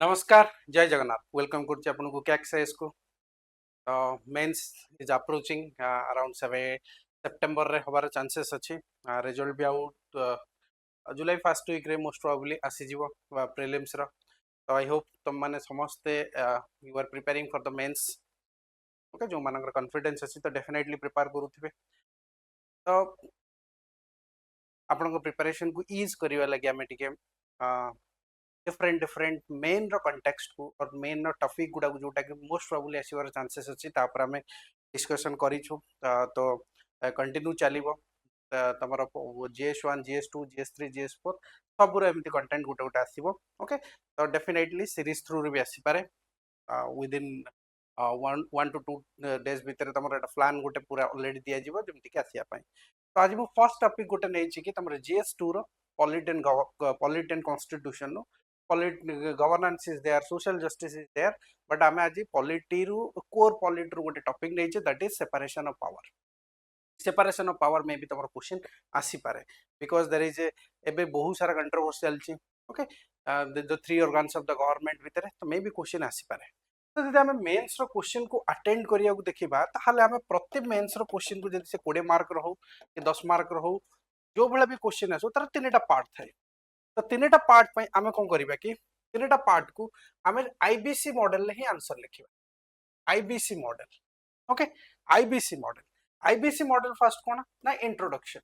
नमस्कार जय जगन्नाथ वेलकम करछि आपन को क्या एक्सरसाइज को mains is approaching around 7 September रे हबार चांसेस अछि रिजल्ट भी आउट जुलाई फर्स्ट वीक रे मोस्ट प्रोबेबली आसी जीवो प्रीलिम्स रो तो आई होप तुम माने समस्ते you are preparing for the mains okay जो मानकर कॉन्फिडेंस अछि तो डेफिनेटली प्रिपेयर करूथिबे तो आपन को प्रिपरेशन को ईज करिवा लागि हमें टिके डिफरेंट डिफरेंट मेन रो कंटेक्स्ट को और मेन रो टॉपिक गुडा जोटा कि मोस्ट प्रोबेबली आसीबार चांसेस अछि तापर हमें डिस्कशन करिछु तो continue चलिबो तमरो GS1 GS2 GS3 GS4 सब रो एमती कंटेंट गुटे गुटे आसीबो ओके तो डेफिनेटली सीरीज थ्रू रे भी आसी पारे विद इन 1 to 2 डेज भीतर तमरो एटा प्लान गुटे पूरा ऑलरेडी दिया जिवो जेमती कि आसिया पई तो आज मु फर्स्ट टॉपिक गुटे नै छि कि तमरो GS2 रो पॉलिटी एंड कॉन्स्टिट्यूशन नो governance is there social justice is there but आमे आज पॉलिटी रु कोर पॉलिटी रु गोटे टॉपिक नै छि that is separation of power में भी तमरो क्वेश्चन आसी पारे बिकॉज़ देयर इज एबे बहुत सारा कंट्रोवर्सी चलछि okay the three organs of the government भीतर तो मे भी क्वेश्चन आसी पारे तो जदि हमें मेंस रो क्वेश्चन को अटेंड करिया को देखिबा ताहाले हमें प्रति मेंस रो क्वेश्चन को जदि से 20 मार्क रो हो कि 10 मार्क रो हो जो भला भी क्वेश्चन आसो तार तीनटा पार्ट थाए तो तीनटा पार्ट पई हमें कोन करिबा कि तीनटा पार्ट को हमें आईबीसी मॉडल ले ही आंसर लिखिबा IBC model okay IBC model first कोन ना introduction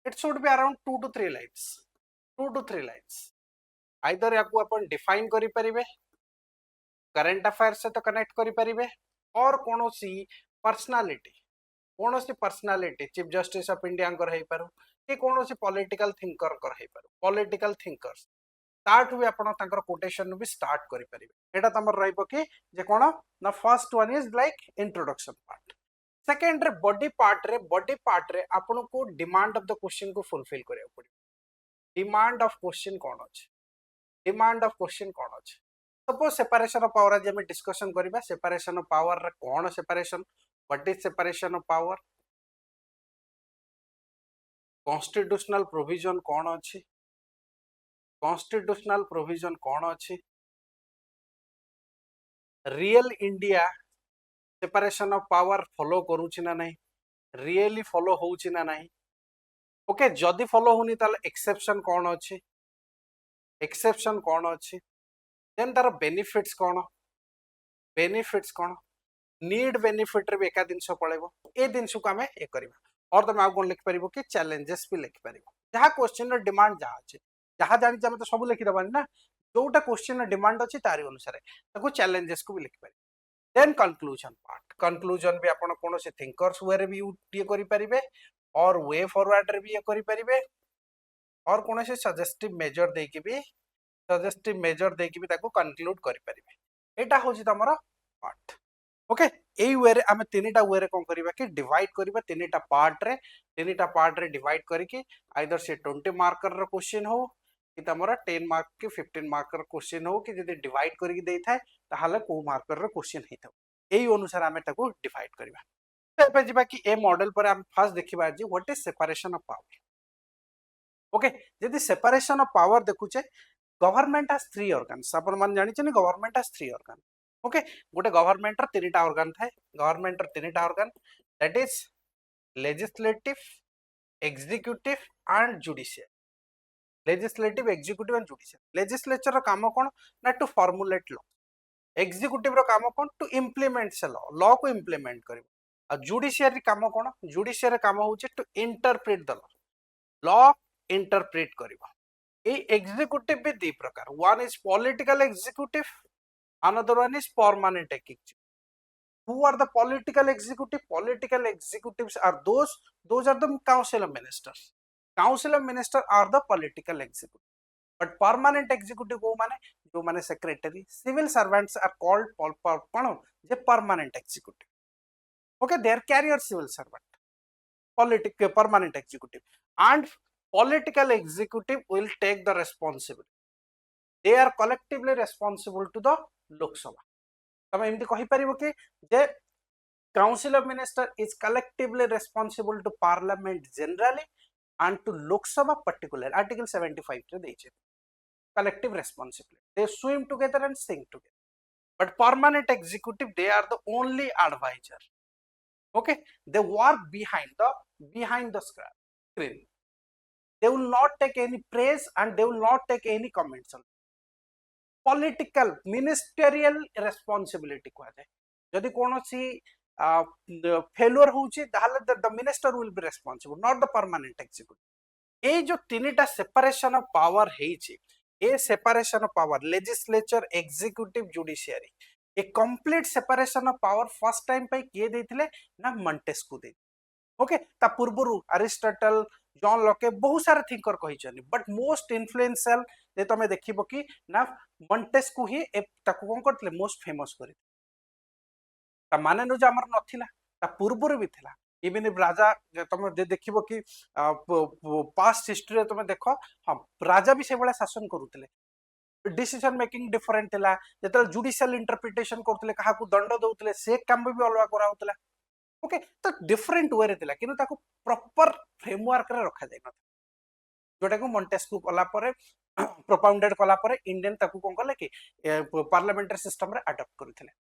it should be around 2 to 3 lines either याकू अपन डिफाइन करि परिबे करंट अफेयर से तो कनेक्ट करि परिबे और कोनोसी personality chief justice of India कर हे पारो कि कोनोसी पॉलिटिकल थिंकर कर हे पारो पॉलिटिकल थिंकर्स स्टार्ट हुए आपण तांकर कोटेशन भी स्टार्ट करि परिबे एटा तमर रहइबो कि जे कोन ना first one is like introduction part second रे बॉडी पार्ट रे आपण को डिमांड ऑफ द क्वेश्चन को फुलफिल करिया पड़िबो डिमांड ऑफ क्वेश्चन कोन अछि सपोज सेपरेशन ऑफ पावर आज हम डिस्कशन करिबा सेपरेशन ऑफ पावर रे कोन separation what is separation of power constitutional provision कोन अछि real India separation of power follow करूछि ना नहीं रियली फॉलो होउछि ना नहीं ओके जदि फॉलो होनी ताले एक्सेप्शन कोन अछि देन तार बेनिफिट्स कोन नीड बेनिफिट रे एका दिन सो पळेबो ए दिन सु को हमें ए करबा और तमे आ कोन लिख परिबो कि चैलेंजेस भी लिख परिबो जहा क्वेश्चन रे डिमांड जहा अछि जहा जानि जे हम तो सब लिखि दबानी ना जोटा क्वेश्चन रे डिमांड अछि तारि अनुसार ताको चैलेंजेस को भी लिख परिबो देन कंक्लूजन भी आपण कोनो से थिंकर्स वे रे भी ये करि परिबे और वे फॉरवर्ड रे भी ये करि परिबे और कोनो से सजेस्टिव मेजर देके भी ताको कंक्लूड करि परिबे एटा होछि तमरा पार्ट ओके एई वे रे हम तीनटा वे रे कोन करबा कि डिवाइड करबा तीनटा पार्ट रे डिवाइड करके आइदर से 20 मार्कर रो क्वेश्चन हो कि तमरा 10 मार्क के 15 मार्कर क्वेश्चन हो कि जदि डिवाइड करके देई थाए ताहाले को मार्कर रो क्वेश्चन हेतौ एई अनुसार हम ताको डिवाइड करबा तबे जिबा कि ए मॉडल पर हम फर्स्ट देखिबा जे what is separation of power okay जदि सेपरेशन ऑफ पावर देखुचे गवर्नमेंट हैज 3 ऑर्गन्स अपन मन जानि छनि गवर्नमेंट हैज 3 ऑर्गन ओके गोटे गवर्नमेंट र तीनटा ऑर्गन थाए गवर्नमेंट र तीनटा organ that is legislative executive and judicial legislature रो काम कोन ना टू फॉर्मुलेट लॉ एग्जीक्यूटिव रो काम कोन टू इंप्लीमेंट से लॉ को इंप्लीमेंट करिवो आ जुडिशियरी काम कोन जुडिशियरी काम होचे to interpret the law interpret करिवो ए एग्जीक्यूटिव भी दी प्रकार one is political executive another one is permanent executive who are the political executives are those are the council of minister are the political executive but permanent executive को माने जो माने secretary civil servants are called cone J permanent executive okay they are carrier civil servant permanent executive and political executive will take the responsibility they are collectively responsible to the लोक सभा तमे एमती कहि परिबो कि जे council of minister is collectively responsible to parliament generally and to Lok Sabha particular article 75 रे देइछे collective responsibility, they swim together and sing together, but permanent executive they are the only advisor. Okay, they work behind the screen, they will not take any praise and they will not take any comments on political ministerial responsibility को जाए जदि कोनोसी failure होउची ताहले the minister will be responsible, not the permanent executive. ए जो तीनटा separation of power हेची, ए separation of power legislature executive judiciary, A complete separation of power first time पे किए देथिले ना मॉन्टेस्क्यू दे. ओके, ता पूर्वरु अरिस्टोटल जॉन लॉके बहुत सारे थिंकर कहिछनी, बट मोस्ट इन्फ्लुएंशियल जे तमे देखिबो कि ना मॉन्टेस्क्यू ही ताकू कोन करथिले मोस्ट फेमस करि. ता माने न जे हमर नथिला, ता पूर्वरु भी थिला. इवन इफ राजा तुम देखिबो कि पास्ट हिस्ट्री तुम देख, हाँ राजा भी से भाया शासन करुले, डिसीजन मेकिंग डिफरेंट थिला, जेतल जुडिशियल इंटरप्रिटेशन करथले काहाकू दंड दउतले से काम भी अलग करा होतला. ओके, तो डिफरेंट वे रे थिला किंतु ताको प्रॉपर फ्रेमवर्क रे रखा जाय न, जोटा को मॉन्टेस्क्यू कला परे प्रोपाउंडेड कला परे इंडियन ताको कोन कले कि पार्लियामेंटरी सिस्टम रे अडॉप्ट करथिले.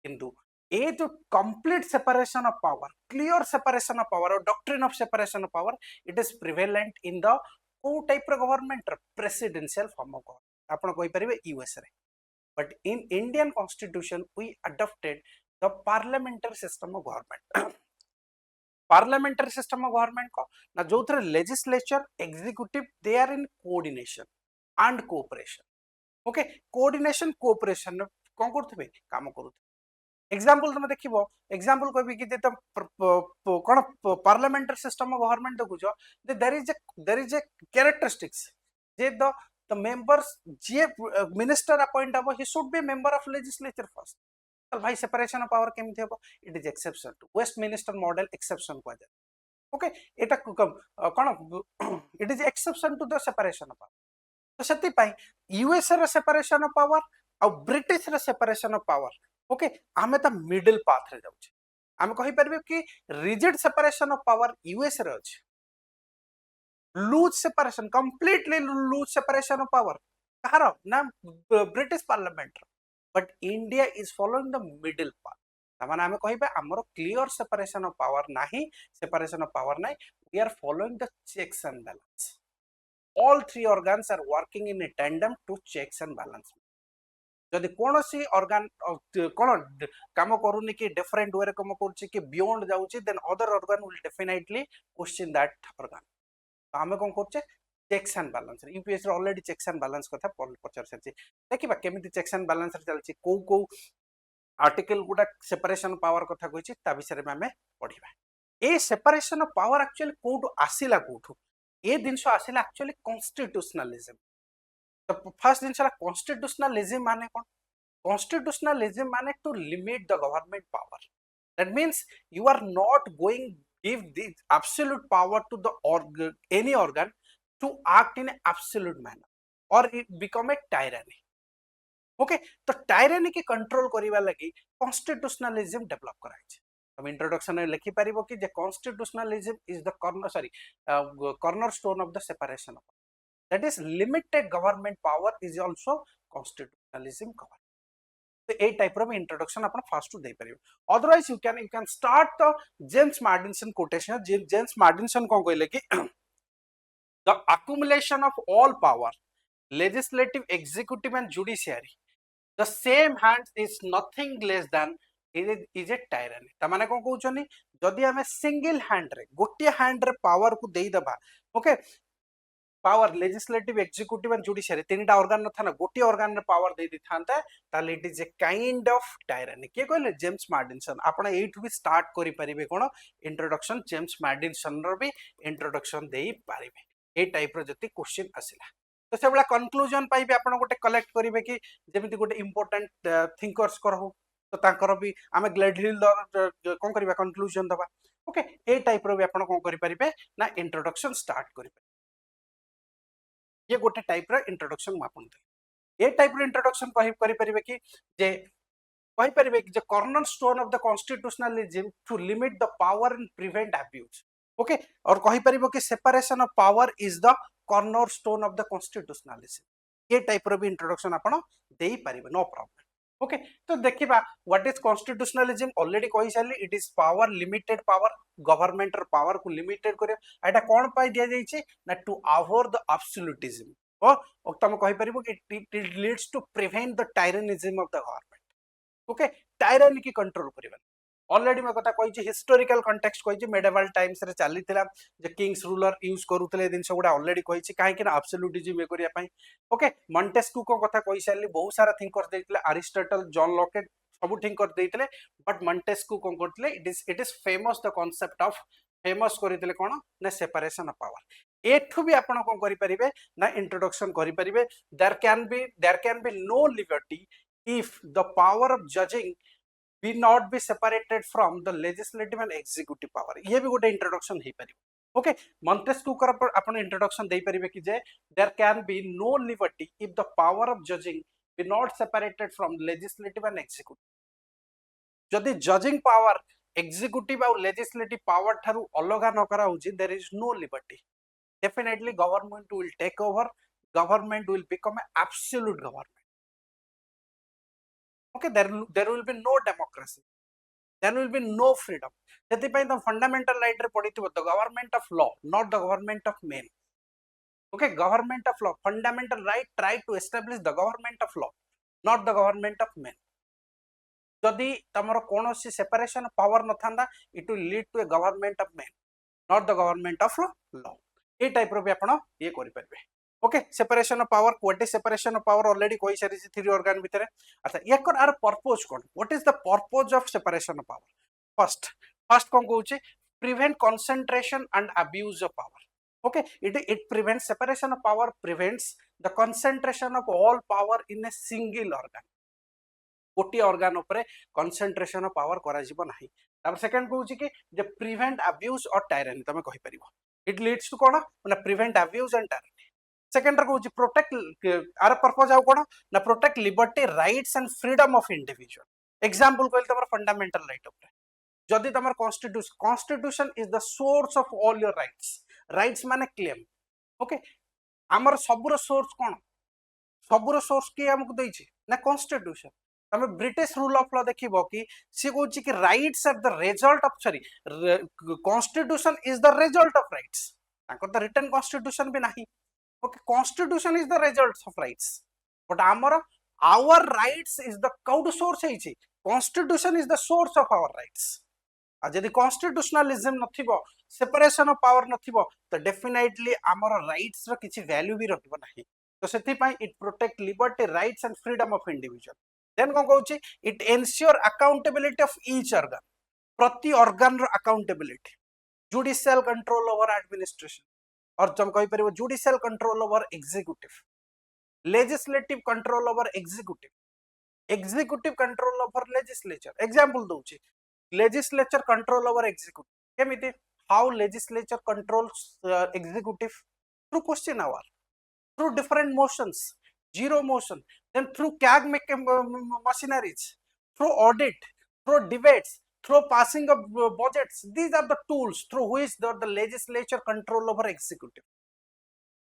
किंतु ए जो complete separation of power, clear separation of power और doctrine of separation of power, it is prevalent in the को टाइप रो government, presidential form of government आपण कोइ परिबे यूएस रे. But in Indian constitution we adopted the parliamentary system of government. Parliamentary system of government को ना जो थरे legislature executive they are in coordination and cooperation. Okay, coordination cooperation कोन करथबे काम करूथबे. एग्जांपल तुम देखिबो, एग्जांपल कहबी कि तुम कोन पार्लियामेंटरी सिस्टम ऑफ गवर्नमेंट देखुछो, देयर इज ए कैरेक्टरिस्टिक्स जे द मेंबर्स जे मिनिस्टर अपॉइंट हबो he should be member of legislature first. तो भाई सेपरेशन ऑफ पावर केमथि हबो, it is exception to Westminster model, exception को जाय. ओके, एटा कोन it is exception to the separation of power. तो सेति पई यूएस रे सेपरेशन ऑफ पावर और ब्रिटिश रे सेपरेशन ऑफ पावर, ओके आमे त मिडिल पाथ रे जाउछे. आमे कहि परबे कि rigid separation of power US रे अछि, loose separation, completely loose separation of power कहार ना British parliament. But India is following the middle path. तमाने आमे कहिबे हमरो क्लियर सेपरेशन ऑफ पावर नाही, सेपरेशन ऑफ पावर नाही, we are following the checks and balance. all three organs are working in a tandem to checks and balance. जदि कोनोसी organ कोन काम करूनी कि डिफरेंट वे रे काम करूची कि बियॉन्ड जाउची, then other organ will definitely question that organ. आमे कोन करचे चेक्स एंड बैलेंस. यूपीएससी रे ऑलरेडी चेक्स एंड बैलेंस कथा पचार सरची. देखिबा केमिति चेक्स एंड बैलेंस रे चलची, को आर्टिकल गुडा सेपरेशन पावर कथा कहिची, ता विषय रे हमें पढिबा. ए सेपरेशन ऑफ पावर एक्चुअली कोठु आसीला, कोठु ए दिनसो आसीला एक्चुअली कॉन्स्टिट्यूशनलिज्म. तो फर्स्ट दिन कॉन्स्टिट्यूशनलिज्म माने कोन, कॉन्स्टिट्यूशनलिज्म माने to limit the government power. That means you are not going give the absolute power to the any organ to act in absolute manner और it become a tyranny. Okay, तो tyranny के control करिवा लागि constitutionalism develop कराइछ. हम introduction में लिखि परिबो कि जे constitutionalism is the cornerstone of the separation of power. That is limited government power is also constitutionalism cover. तो ए टाइप रो इंट्रोडक्शन अपन फर्स्ट दे परिबो. Otherwise you can start the James Martinson quotation. James Martinson कोन कहले कि द accumulation of all power, legislative, executive and judiciary, the same hands is nothing less than is a tyranny. तमाने कोन कहउछनी, जदि हमें सिंगल हैंड रे गोटिए hand रे power को देई दबा, okay power legislative, executive and judiciary तीनटा ऑर्गन न था ना, गोटिए ऑर्गन रे पावर देई दिथांता, ताले it is a kind of tyranny. के कहले जेम्स मार्टिनसन. आपण एठु भी स्टार्ट करि परिबे कोन इंट्रोडक्शन, जेम्स मार्टिनसन रो भी इंट्रोडक्शन देई परिबे. ए टाइप रो जति क्वेश्चन आसिला तो से बला कंक्लूजन पाई भी आपण गोटे कलेक्ट करिवे कि जेमिति गोटे इंपोर्टेंट थिंकर्स करहु, तो तांकर भी आमे ग्लेडहिल कोन करिबा कंक्लूजन दबा. ओके, ए टाइप रो भी आपण कोन करि परिबे ना इंट्रोडक्शन स्टार्ट करिबे. ये गोटे टाइप रो इंट्रोडक्शन म आपण दे. ए टाइप रो इंट्रोडक्शन करि परिबे कि जे कहि परिबे कि जे cornerstone of the constitutionalism to limit the power and prevent abuse. Okay और कहि परिबो कि separation of power is the cornerstone of the constitutionalism ये टाइप रो भी इंट्रोडक्शन आपण देई परिबे नो प्रॉब्लम ओके तो देखिबा व्हाट इज कॉन्स्टिट्यूशनलिज्म ऑलरेडी कहि साली it is power limited power government र पावर को लिमिटेड करे एटा कोन पाई दिया जाई छी ना टू अवॉइड द एब्सोल्यूटिज्म ओ तम कहि परिबो कि it leads to prevent the tyrannism of the government okay tyranny की कंट्रोल करबा ऑलरेडी मैं कथा कहि हिस्टोरिकल कंटेक्स्ट कहि मेडिवल टाइम्स रे चली जे किंग्स रूलर यूज करूले दिन गुड़ा ऑलरेडी कहि कहीं ना एब्सोल्यूटिज्म ये करने ओके मॉन्टेस्क्यू को कथा कहि सारी बहुत सारा थिंकर्स देइतले अरिस्टोटल जॉन लॉकेट सब थिंकर देइतले बट मॉन्टेस्क्यू कोन करतले it is famous the concept of famous करथिले कोन ना सेपरेशन ऑफ पावर एठु भी आपण कोन करि परिबे ना इंट्रोडक्शन करि परिबे there can be no liberty if the power of judging be not be separated from the legislative and executive power ये भी गोटे इंट्रोडक्शन हे परिबो ओके मॉन्टेस्क्यू कर आपण इंट्रोडक्शन देई परिबे कि जे there can be no liberty if the power of judging be not separated from legislative and executive जदि जजिंग पावर एक्जीक्यूटिव और लेजिस्लेटिव पावर थारु अलगा न करा होची there is no liberty definitely government will take over government will become a absolute government okay there will be no democracy there will be no freedom ସେଥିପାଇଁ ତ fundamental right ରେ ପଡିଥିବ the government of law not the government of men okay government of law fundamental right try to establish the government of law not the government of men जदि तमरो कोनोसी separation of power न थांदा it will lead to a government of men not the government of law ए type रो भी आपण ये करि परबे okay separation of power what is separation of power already कोई सारी थ्री ऑर्गन भीतर अच्छा याकर आर पर्पस कोन what is the purpose of separation of power first कोन कहूची prevent concentration and abuse of power okay it prevents separation of power prevents the concentration of all power in a single organ गोटी organ ऊपर concentration of power करा जीव नाही तापर second कहूची कि जे prevent abuse और टायरनी तमे कहि परिबो इट लीड्स टू कोन माने prevent abuse and tyranny second को प्रोटेक्ट आर पर्पस आउ कोन ना protect liberty rights and freedom of individual example कहल तमर फंडामेंटल राइट ऊपर जदि तमर constitution is the source of all your rights माने क्लेम ओके हमर सबुर सोर्स कोन सबुर सोर्स के हमकु दै छी ना कॉन्स्टिट्यूशन तमे ब्रिटिश रूल ऑफ लॉ देखिबो कि से कहू छी कि rights are the result of sorry constitution is the result of rights ताकर द रिटन कॉन्स्टिट्यूशन भी नाही okay constitution is the results of rights but our rights is the coud source है constitution is the source of our rights आ जदि constitutionalism नथिबो separation of power नथिबो तो definitely आमर rights रो किछि value भी रहिबो नाही तो सेति पई it protect liberty rights and freedom of individual then cone कहूची it ensure accountability of each organ प्रति organ रो accountability judicial control over administration और जब कहि परिबो judicial control over executive legislative control over executive executive control over legislature example दोछि legislature control over executive केमिति how legislature controls executive through question hour through different motions zero motion then through CAG machineries through audit through debates through passing of budgets these are the tools through which the legislature control over executive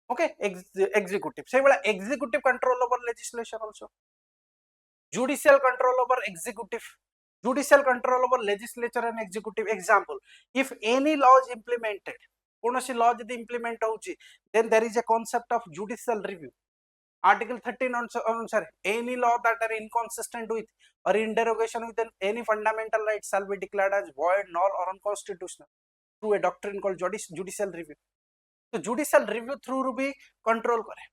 okay executive say wala executive control over legislation also judicial control over executive judicial control over legislature and executive example if any law is implemented konosi law jodi implement hochi then there is a concept of judicial review Article 13 अनुसार any law that are inconsistent with or in derogation with any fundamental right shall be declared as void, null or unconstitutional through a doctrine called judicial review. So judicial review through भी control करे.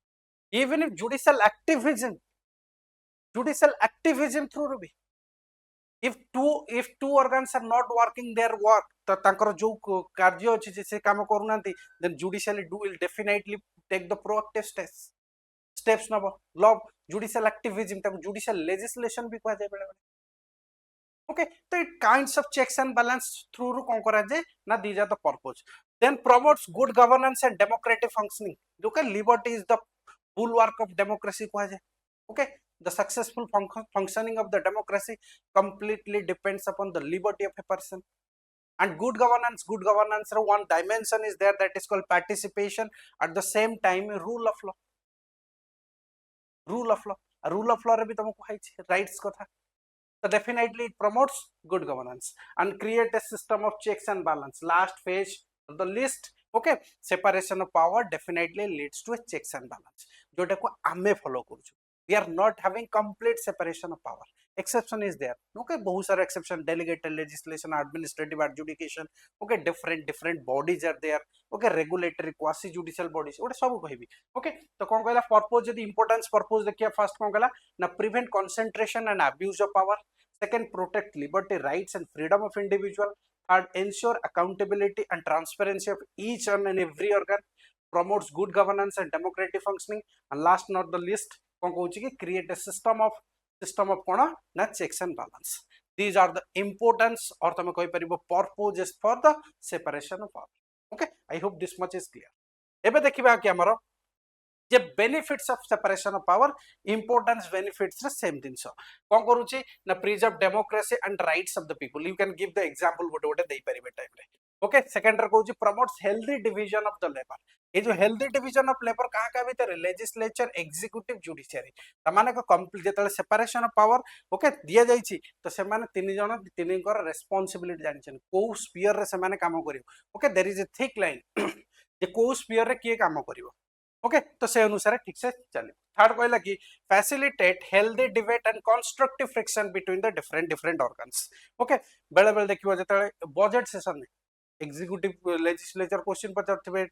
Even if judicial activism through भी. If two organs are not working their work, तो तांकर जो कार्य अछि जे काम करूनांती, then judicially will definitely take the proactive steps Nebo law judicial activism ताको judicial legislation भी कहा जाय बेले okay तो it kinds of checks and balance through रू कोन करा जाय ना these are the purpose then promotes good governance and democratic functioning जो के liberty is the bulwark of democracy कहा जाय okay the successful functioning of the democracy completely depends upon the liberty of a person And good governance one dimension is there, that is called participation. At the same time, rule of law, rule of law, rule of law रे भी तुमको कहै rights कथा. So definitely it promotes good governance and create a system of checks and balance. Last phase of the list, okay, separation of power definitely leads to a checks and balance. जोटा को आमे follow करूछु. We are not having complete separation of power. Exception is there. Okay, बहुत सारे exception, delegated legislation, administrative adjudication. Okay, different bodies are there. Okay, regulatory, quasi judicial bodies. ओटे सब कहिबी. Okay, तो कौन कहला purpose यदि importance purpose देखिए first कौन कहला ना prevent concentration and abuse of power. Second, protect liberty, rights and freedom of individual. Third, ensure accountability and transparency of each and every organ. Promotes good governance and democratic functioning. And last not the least, create a system of checks and balance. These are the importance or purposes for the separation of power. Okay, I hope this much is clear. एबे देखिबा कि हमरो जे benefits of separation of power, importance benefits रे same दिन सो कोन करूची ना preserve democracy and rights of the people. You can give the example गोटे गोटे देई परिबे टाइम रे. ओके, सेकंड रे कहूची promotes healthy division of the labour. ये जो हेल्दी डिवीजन ऑफ लेबर कहा का भीतर लेजिस्लेचर, एग्जीक्यूटिव, जुडिशियरी त माने को कंप्लीट जेतले सेपरेशन ऑफ पावर ओके दिया जाईची तो से माने तीन जण तीन कर रिस्पांसिबिलिटी जानिछन को स्फीयर रे से माने काम करियो. Okay, there is a thick line जे को स्फीयर रे के काम करियो. ओके, तो से अनुसार ठीक से चले. थर्ड कहला कि facilitate healthy debate and constructive friction between the different organs. Okay, बेले बेले देखिबो जेतले बजट सेशन में एग्जीक्यूटिव लेजिस्लेचर क्वेश्चन पचारथिबे,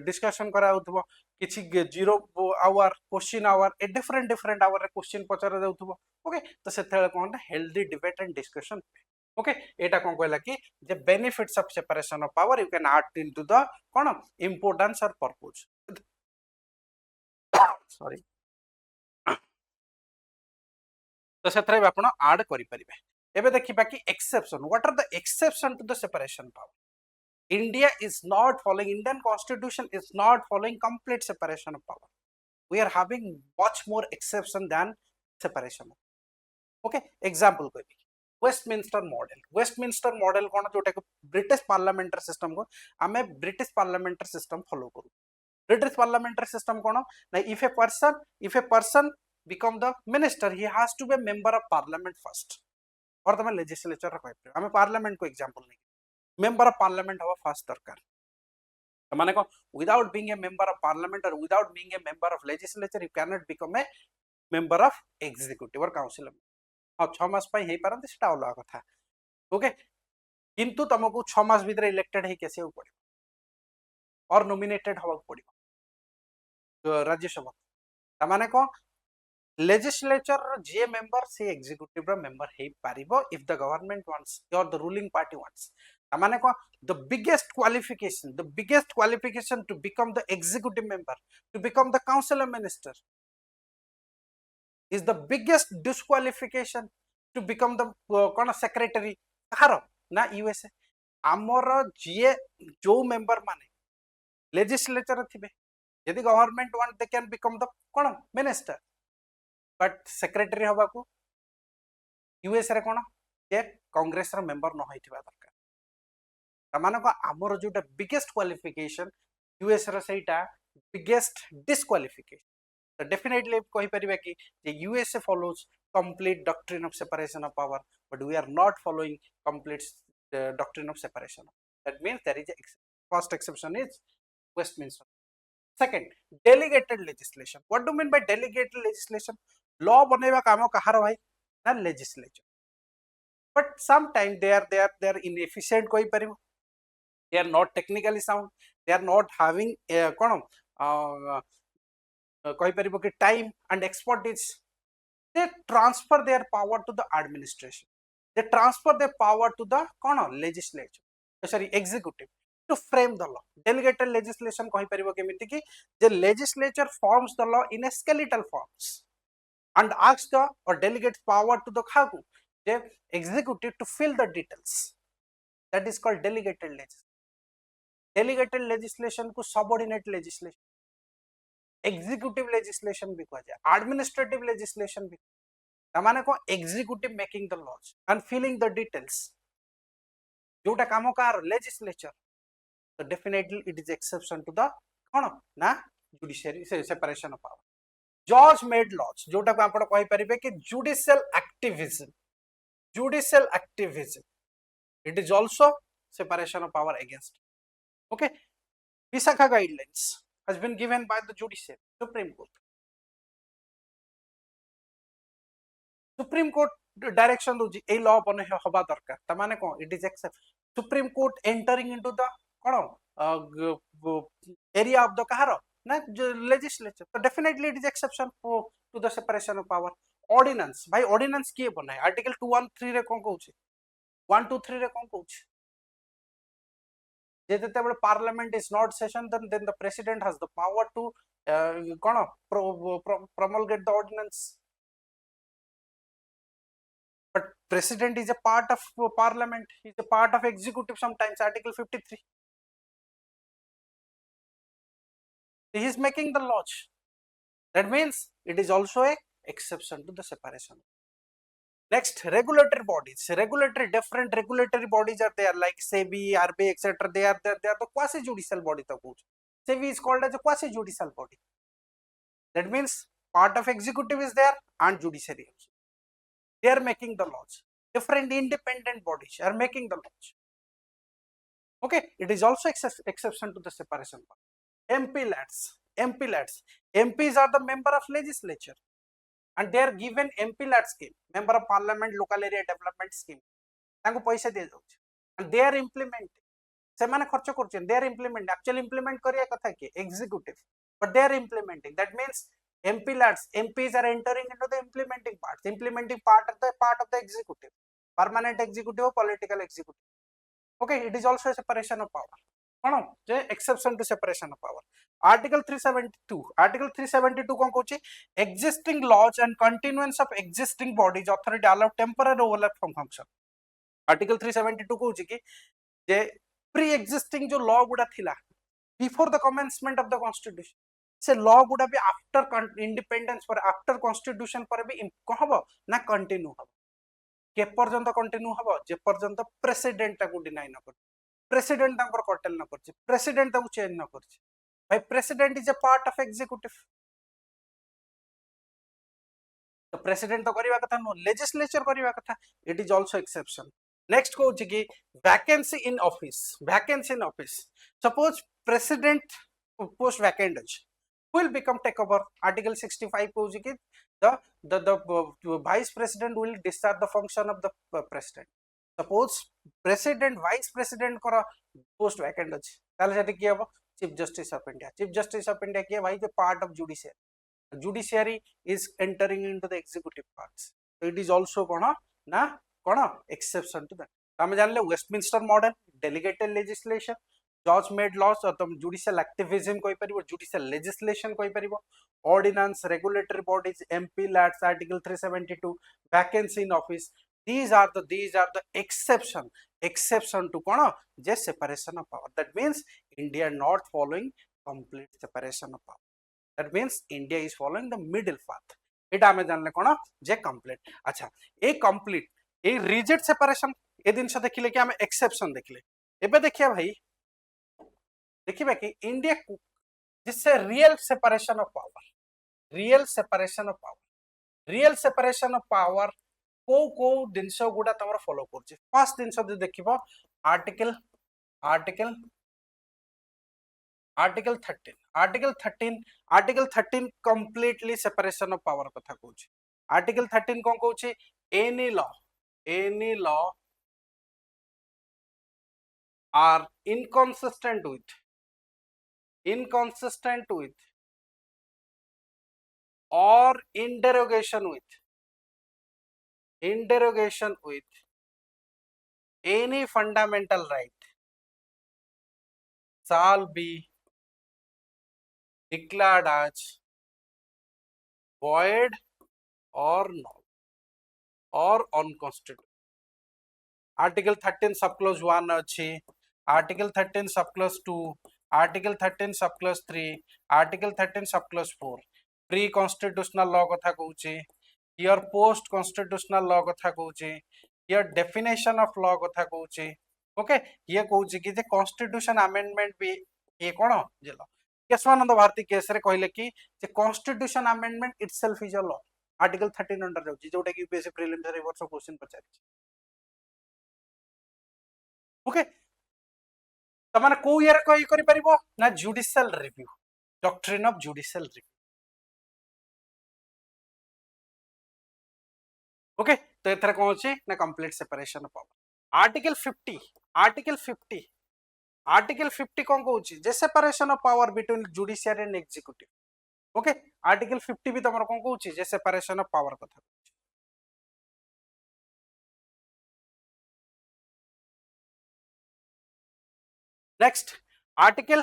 डिस्कशन करा होथबो, किछि 0 आवर क्वेश्चन आवर ए डिफरेंट आवर रे क्वेश्चन पचारा जाउथबो. ओके, तो सेथले कोन healthy debate and discussion. Okay, एटा कोन कहला कि जे benefits of separation of power you can add into the कोन इंपोर्टेंस और पर्पस. सॉरी, तो सेथरे आपण ऐड करि परिबे. एबे देखिबा कि exception. What are the exception to the separation power? India is not following, Indian constitution is not following complete separation of power. We are having much more exception than separation. Okay, example कोई भी Westminster model. Westminster model कोन जोटा को British parliamentary system को आमे British parliamentary system follow करू. British parliamentary system कोन ना if a person become the minister, he has to be a member of parliament first. और तमे लेजिस्लेचर रे कहै आमे पार्लियामेंट को एग्जांपल नै member of parliament हवा फर्स्ट दरकार. माने को without being a member of parliament or without being a member of legislature you cannot become a member of executive or council. हां 6 मास पई हे परंत सेटा अलग कथा. ओके, किंतु तुमको 6 मास भीतर इलेक्टेड हे कैसे पड़े और नॉमिनेटेड हवा पड़े राज्यसभा. माने को लेजिस्लेचर जे मेंबर से executive row member hey पारिबो if the government wants और द रूलिंग पार्टी वांट्स. माने को the biggest qualification to become the executive member, to become the council minister is the biggest disqualification to become the cone secretary कहारो ना USA. आमर जे जो member माने legislature थिबे यदि government want they can become the cone minister, but secretary हवा को US रे कोन जे कांग्रेस रो member न होइथिबा दरकार. माने को आमर जोटा बिगेस्ट क्वालिफिकेशन यूएस रो सेटा बिगेस्ट डिस्क्वालिफिकेशन. तो डेफिनेटली कहि परिबा कि जे USA follows complete doctrine of separation of power, but we are not following complete doctrine of separation. That means there is a first exception is Westminster. Second, delegated legislation. What do you mean by delegated legislation? Law बनेवा कामो कहारो भाई ना legislature, but sometimes they are inefficient कोई परिबो. They are not technically sound, they are not having कोन कहि परिबो कि time and expertise. They transfer their power to the administration, they transfer their power to the legislature, sorry executive, to frame the law. Delegated legislation कहि परिबो केमिति कि the legislature forms the law in a skeletal forms and asks the or delegates power to the the executive to fill the details. That is called delegated legislation. Delegated legislation को subordinate legislation, executive legislation भी कहा जाए, administrative legislation भी. माने को executive making the laws and filling the details. जोटा काम कार लेजिस्लेचर, तो definitely it is exception to the कौन ना जुडिशियरी सेपरेशन ऑफ पावर। जज मेड लॉज जोटा को आपण कहि परिबे कि judicial activism, judicial activism it is also separation of power against, okay। Visakha guidelines has been given by the judiciary, supreme court, supreme court direction दोजी ए law बने हबा दरकार त माने कोन it is except supreme court entering into the कोन of the द कहार ना लेजिस्लेचर, तो definitely it is exception to the separation of power. Ordinance भाई ऑर्डिनेंस किए बनाए आर्टिकल 213 रे कोन कहउछि 123 रे कोन कहउछि जेतेबेले parliament is not session then the president has the power to कोन promulgate the ordinance, but president is a part of parliament, he is a part of executive sometimes, article 53, he is making the laws, that means it is also a exception to the separation। Next, regulatory bodies, regulatory different regulatory bodies are there like SEBI, RBI, etc. They are the quasi judicial body to kuch SEBI is called as a quasi judicial body, that means part of executive is there and judiciary also, they are making the laws, different independent bodies are making the laws, okay। It is also exception to the separation power। MP lads MPs are the member of legislature and they are given MP lad scheme, member of parliament local area development scheme, तांको पैसा दे जाउछ and they are implementing, से माने खर्च करछन, they are implementing, actually implement करिया कथा के executive, but they are implementing, that means MP lads MPs are entering into the implementing part of the executive, permanent executive or political executive, okay। It is also a separation of power, cone J exception to separation of power। article 372 cone कहउची existing laws and continuance of existing bodies authority allow temporary overlap from function। article 372 कहउची कि जे pre existing जो law गुडा थिला before the commencement of the constitution, से law गुडा भी after independence पर after constitution पर भी कहबो ना कंटिन्यू हबो, के पर्यंत कंटिन्यू हबो जे पर्यंत प्रेसिडेंट ताकू डिनाई न कर, प्रेसिडेंट तांकर कटेल न करछि, प्रेसिडेंट ताकू चेंज न करछि, भाई president is a part of executive, तो प्रेसिडेंट तो करबा कथा नो लेजिस्लेचर करबा कथा, it is also exception. Next कहउछि कि vacancy in office, suppose president post vacant अछि will become take over, article 65 कहउछि कि the vice president will discharge the function of the president, suppose president vice president कर post vacant अछि ताले सेठी कि हबो चीफ जस्टिस ऑफ इंडिया कि भाई the part of judiciary is entering into the executive parts, so it is also कोन exception to that। हम जानले वेस्टमिंस्टर मॉडल डेलीगेटेड लेजिस्लेशन, जज मेड लॉस और तुम जुडिशियल एक्टिविज्म कोइ परिबो, जुडिशियल लेजिस्लेशन कोइ परिबो, ordinance, regulatory bodies, MP LADS, article 372, vacancy in office, these are the exception to कोन जे separation of power, that means India not following complete separation of power, that means India is following the middle path। एटा हमें जानले कोन जे complete. अच्छा ए complete a rigid separation ए दिन से देखिले कि हमें एक्सेप्शन देखिले, एबे देखिया भाई देखिबे कि इंडिया जिससे real separation of power, real separation of power को दिनस गुडा तमर फॉलो करछि। फर्स्ट दिनस जे देखिबो article 13 completely separation of power कथा कहउछि। आर्टिकल 13 कोन कहउछि any law are inconsistent with or in derogation with any fundamental right shall be declared as void or null or unconstitutional। article 13 subclause 1 अछि, article 13 subclause 2, article 13 subclause 3, article 13 subclause 4 pre constitutional law कथा कहउछि, here post constitutional law कथा कहउछि, here definition of law कथा कहउछि, okay ये कहूँ कि जे constitution amendment भी ये कौन जेल केशवानंद भारती केस रे कहले कि जे constitution amendment itself is a law article 13 under जाउची जोटा कि यूपीएससी प्रीलिम्स रे वर्ष क्वेश्चन पचारि ओके तमाने को ईयर कहि करि परिबो ना judicial review doctrine of judicial review okay तो एथरा कोन अछि ना complete separation of power article 50 कौन कहूँ जे separation of power between judiciary and executive okay article 50 भी तुम कौन कहूँ जे सेपरेशन ऑफ पावर कथा next article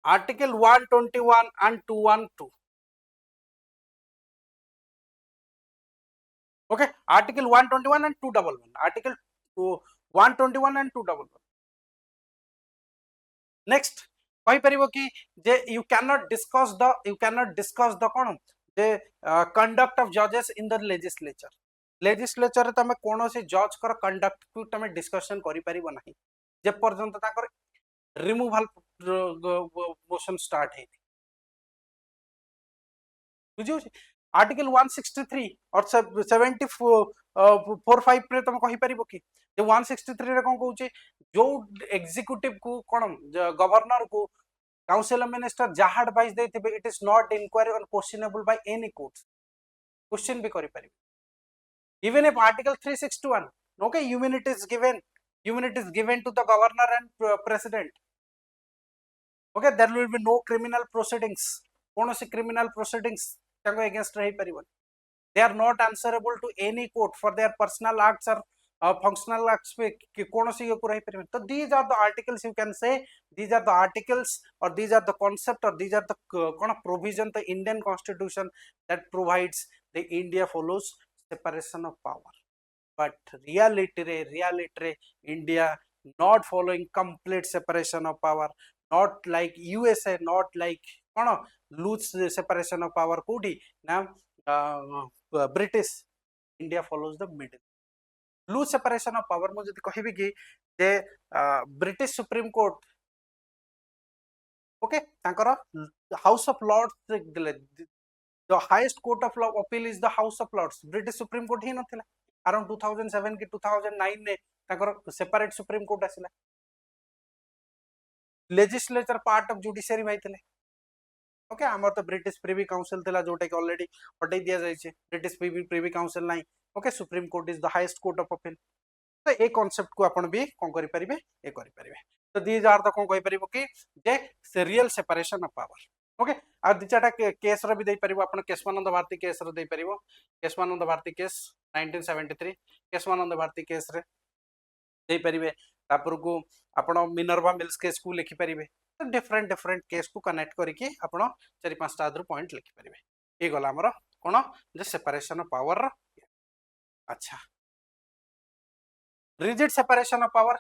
article 121 and 212 okay article 121 and 211 article 121 and 211 next कहि परिबो कि जे you can not discuss the cone J conduct of जजेस इन द लेजिस्लेचर रे तमे कोनोसी जज कर कंडक्ट को तमे डिस्कशन करि परिबो नाही जे पर्यंत ताकर रिमूवल मोशन स्टार्ट है बुझियो आर्टिकल 163 और 74 पे तुम कहि परिबो कि जे 163 रे कोन कहू जे जो एग्जीक्यूटिव को कोन गवर्नर को काउंसिल मिनिस्टर जहा एडवाइस देथिबे इट इज नॉट इंक्वायरी और questionable by any court question भी करि परिबो even if article 361 okay immunity is given to the governor and president okay there will be no criminal proceedings कोनोसी criminal proceedings ताको against रही परिबो they are not answerable to any court for their personal acts or functional acts पे कोनोसी को रही परिबो तो these are the articles you can say these are the articles or these are the concept or these are the cone provision the Indian constitution that provides the India follows separation of power but reality India not following complete separation of power not like USA not like cone loose separation of power कोठी ना British India follows the middle loose separation of power मु जदि कहबी कि जे British supreme court okay तांकर house of Lords दिले the highest court of law appeal is the house of lords british supreme court ही नथिला अराउंड 2007 कि 2009 ने ताकर सेपरेट सुप्रीम कोर्ट आसिला लेजिस्लेचर पार्ट ऑफ जुडिशियरी भाई थिले ओके हमर तो ब्रिटिश प्रिवी काउंसिल थिला जोटा कि ऑलरेडी हटाई दिया जाय छे ब्रिटिश प्रिवी काउंसिल नाही okay supreme court is the highest court of appeal तो ए कांसेप्ट को आपण भी कोन करि परिबे ए करि परिबे तो दीज आर द कोन कहि परिबो कि जे real separation of power okay आ दिचाटा केस रो भी दे परिबो आपण केशवानंद भारती केस रो दे परिबो केशवानंद भारती केस 1973 केशवानंद भारती केस रे दे परिबे तापर को आपण मिनर्वा मिल्स केस को लिखि परिबे तो डिफरेंट केस को कनेक्ट करके आपण 4-5 टा आदर पॉइंट लिखि परिबे ए गला हमर कोन जे सेपरेशन ऑफ पावर अच्छा rigid separation of power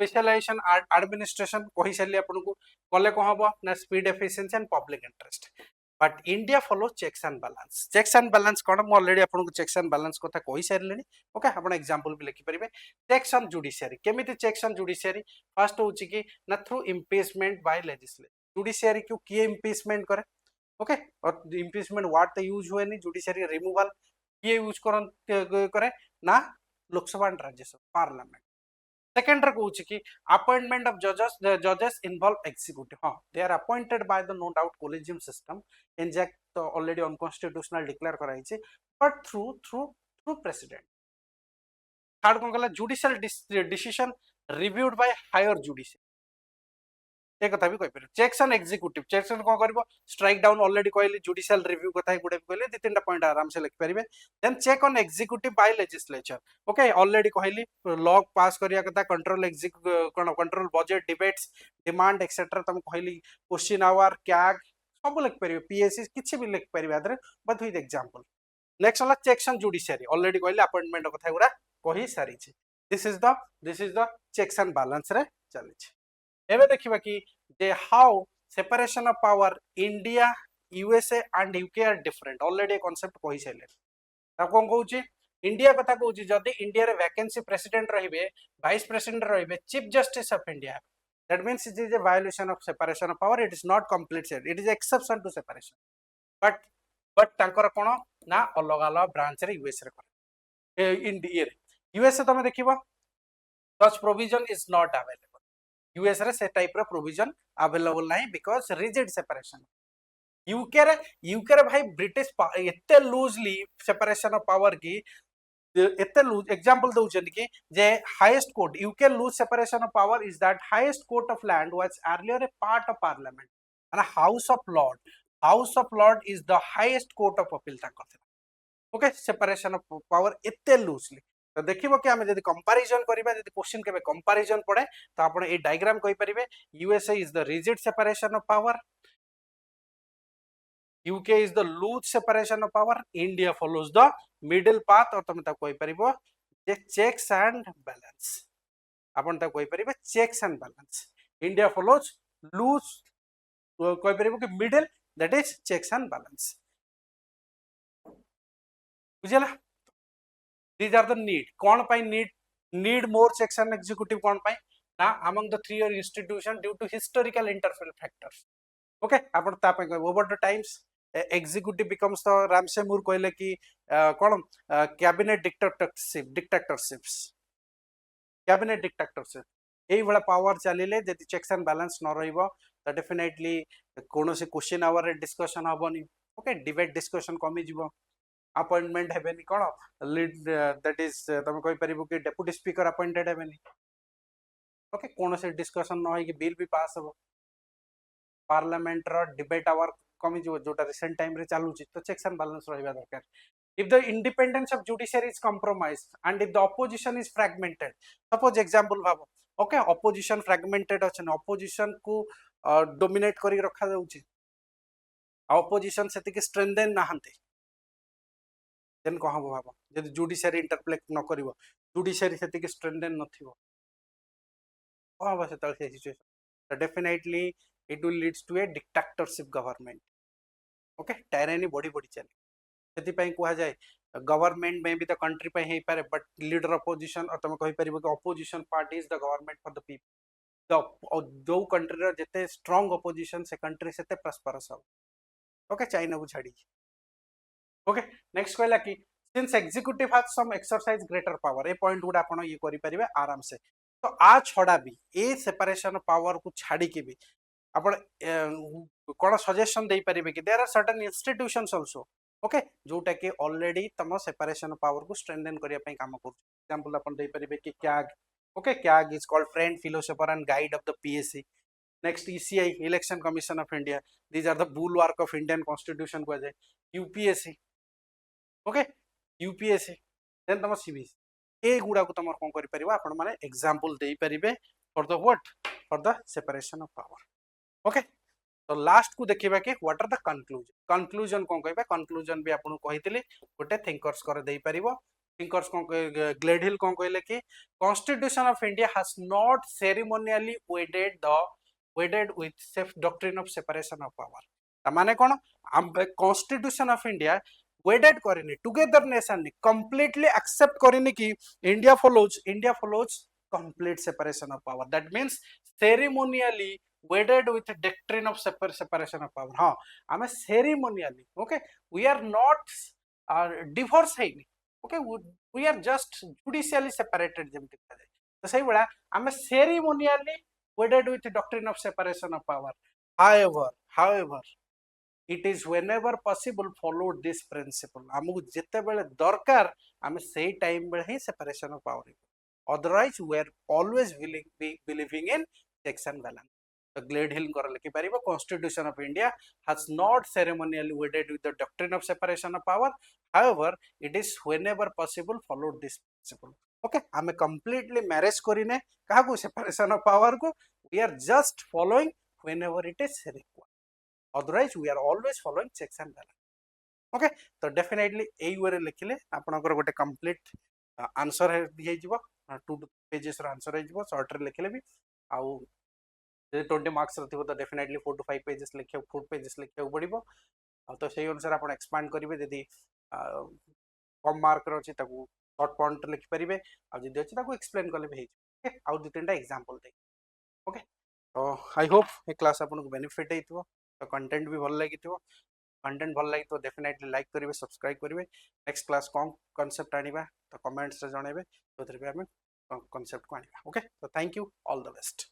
specialisation administration कहि सारली आपन को कले को हबो ना speed efficiency and public interest but India follow checks and balance कोन म ऑलरेडी आपन को चेक्स एंड बैलेंस कथा कहि सारलेनी ओके आपन एग्जांपल भी लिखि परिबे चेक्स ऑन जुडिशियरी केमिति चेक्स ऑन जुडिशियरी फर्स्ट होची कि ना through impeachment bye legislature judiciary को किए इंपीचमेंट करे ओके और impeachment what the use हुएनी judiciary removal किए यूज करे ना Lok Sabha and Rajya Sabha parliament second कहूँ कि अपॉइंटमेंट ऑफ जजेस इन्वॉल्व एग्जीक्यूटिव हाँ they are appointed by the no doubt collegium system एनजैक्ट तो ऑलरेडी अनकॉन्स्टिट्यूशनल डिक्लेयर कराई छे but through through through president third कौन कहला judicial decision reviewed by higher judicial ए कथा भी कहि पर checks and executive checks and कोन करबो स्ट्राइक डाउन ऑलरेडी कहली जुडिशियल रिव्यू कथा गुडे कहले दि तीनटा पॉइंट आराम से लिख परिबे then check on executive by legislature okay already कहली लॉ पास करिया कथा control control budget debates demand etcetera तम कहली क्वेश्चन आवर कैग सब लिख परिबे पीएससी किछि भी लिख परिबे आदरे बट विथ एग्जांपल नेक्स्ट वाला चेक्स ऑन जुडिशियरी ऑलरेडी कहली अपॉइंटमेंट कथा गुडा कहि सारी छी this is the checks and balance रे चली छी एबे देखिबा कि दे how separation of power India USA and UK are different already concept कहि साइले ता कोन कहूची इंडिया कथा कहूँ जदि इंडिया रे वैकेंसी प्रेसिडेंट रहिबे वाइस प्रेसिडेंट रहिबे chief justice of India that means it is a violation of separation of power, it is not complete set, it is exception to separation, but तांकर कोन ना अलग अलग ब्रांच रे US रे करे India रे यूएस रे तमे देखिबो such provision is not available, US रे से टाइप रो प्रोविजन अवेलेबल नाही बिकॉज़ रिजिड सेपरेशन, यूके रे भाई ब्रिटिश एते लूजली सेपरेशन ऑफ पावर की एते लूज एग्जांपल दउछन कि जे highest court UK loose separation of power is that highest court of land was earlier a part of parliament and house of lord is the highest court of appeal ताकर okay separation of power एते loosely तो देखिबो कि हमें यदि comparison करिबा यदि question केबे कंपैरिजन पड़े तो आपण ए डायग्राम कहि परिबे USA is the rigid separation of power, UK is the loose separation of power, India follows the middle path और तुम ताको कहि परिबो जे checks and balance, आपण ताको कहि परिबे checks and balance, India follows loose कहि परिबो कि middle, that is checks and balance, बुझला these are the need cone pi need more checks and executive कोन पाई ना among the three institution due to historical interference factors, okay आपण ता पाई over the times executive becomes the Ramsay मुर कहले कि कोन cabinet dictatorships cabinet dictatorship एई वाला power चलिले जदि checks and balance न रहइबो तो डेफिनेटली कोनोसी क्वेश्चन आवर रे डिस्कशन हबनी, ओके डिबेट डिस्कशन कमी जीवो, अपॉइंटमेंट हेबेनी कोन लीड दैट इज तमे कहि परिबो कि डेप्यूटी स्पीकर अपॉइंटेड हेबेनी, ओके कोनोसी डिस्कशन न होई कि बिल भी पास हो पार्लियामेंट रो डिबेट आवर कमी जो जोटा रिसेंट टाइम रे चालू छी तो चेक्स एंड बैलेंस रहइबा दरकार, if the independence of judiciary is compromised and if the opposition is fragmented, suppose example भाबो ओके opposition fragmented अछि opposition को dominate करी रखा जाउछि opposition सेति के strengthen नाहंते देन कहबो भाबो जदि जुडिशियरी इंटरप्लेट न करिवो जुडिशियरी सेति के strengthen नथिवो कहबो से तल से situation so definitely it will leads to a dictatorship government, okay tyranny body चले सेति पई कुहा जाय गवर्नमेंट में भी द कंट्री पे हे पारे बट लीडर अपोजिशन और तुम कहि परिबो कि opposition party is the government for the people the जो कंट्री रो जते स्ट्रांग अपोजिशन से कंट्री सेते प्रॉस्परस हो, ओके चाइना को छाड़ी, ओके नेक्स्ट कहला कि since executive has some exercise greater power a point गुडा आपण ये करि परिबे आराम से तो आ छडा भी ए सेपरेशन ऑफ पावर को छाड़ी के भी आपण कोन सजेशन दे परिबे कि there are certain institutions also okay जोटा कि ऑलरेडी तम सेपरेशन ऑफ पावर को स्ट्रेंथन करिया पई काम करू एग्जांपल अपन दे परिबे कि CAG okay CAG is called friend philosopher and guide of the PSC, next ECI election commission of India these are the bulwark of Indian constitution को जाय यूपीएससी ओके यूपीएससी देन तम सीबीएसई ए गुडा को तमर कोन करि परिबा आपण माने एग्जांपल दे परिबे for the what for the separation of power, okay तो लास्ट को देखिबा कि व्हाट आर द कंक्लूजन कोन कहबा कंक्लूजन भी आपन कहितले गोटे थिंकर्स कर देई परिबो थिंकर्स कोन ग्लेडहिल कोन कहले कि constitution of India has not ceremonially wedded with safe doctrine of separation of power ता माने कोन कॉन्स्टिट्यूशन ऑफ इंडिया वेडेड करिनी टुगेदरनेस आनी कंप्लीटली एक्सेप्ट करिनी कि India follows complete separation of power that means ceremonially wedded with a doctrine of separation of power हाँ आमे ceremonially okay we are not divorce हैनी okay we are just judicially separated जेमति कहे तो सही बड़ा आमे ceremonially wedded with the doctrine of separation of power, however it is whenever possible followed this principle हमहु जेते बेले दरकार आमे सेही टाइम बेले ही separation of power otherwise we are always believing in checks and balance. The Gladhill लिखि परिबो Constitution of India has not ceremonially wedded with the doctrine of separation of power, however it is whenever possible followed this principle, okay हमें completely marriage करिने काहा को separation of power को we are just following whenever it is required, otherwise we are always following checks and balance, okay तो definitely एई वे लिखिले आपनकर गोटे complete answer हे जिवो 2 pages रो answer हे जिवो short रे लिखिले भी आउ 20 मार्क्स रथिबो तो डेफिनेटली 4 to 5 पेजेस लिखियो 4 पेजेस लिखियो पड़िबो तो सही अनुसार आपण एक्सपांड करिवे यदि कम मार्क अच्छी शॉर्ट पॉइंट लिखि पारे आदि अच्छी एक्सप्लेन कले भी ओके आउ दु तीन एग्जांपल दे ओके तो आई होप ये क्लास आपको बेनिफिट हो तो कंटेंट भी भल लगी कंटेंट भल लगी तो डेफिनेटली लाइक करेंगे सब्सक्राइब करेंगे नेक्स्ट क्लास कौन कॉन्सेप्ट आनिबा तो कमेंट्स रे जणेबे तो आम कॉन्सेप्ट को आनिबा ओके तो thank you all the best.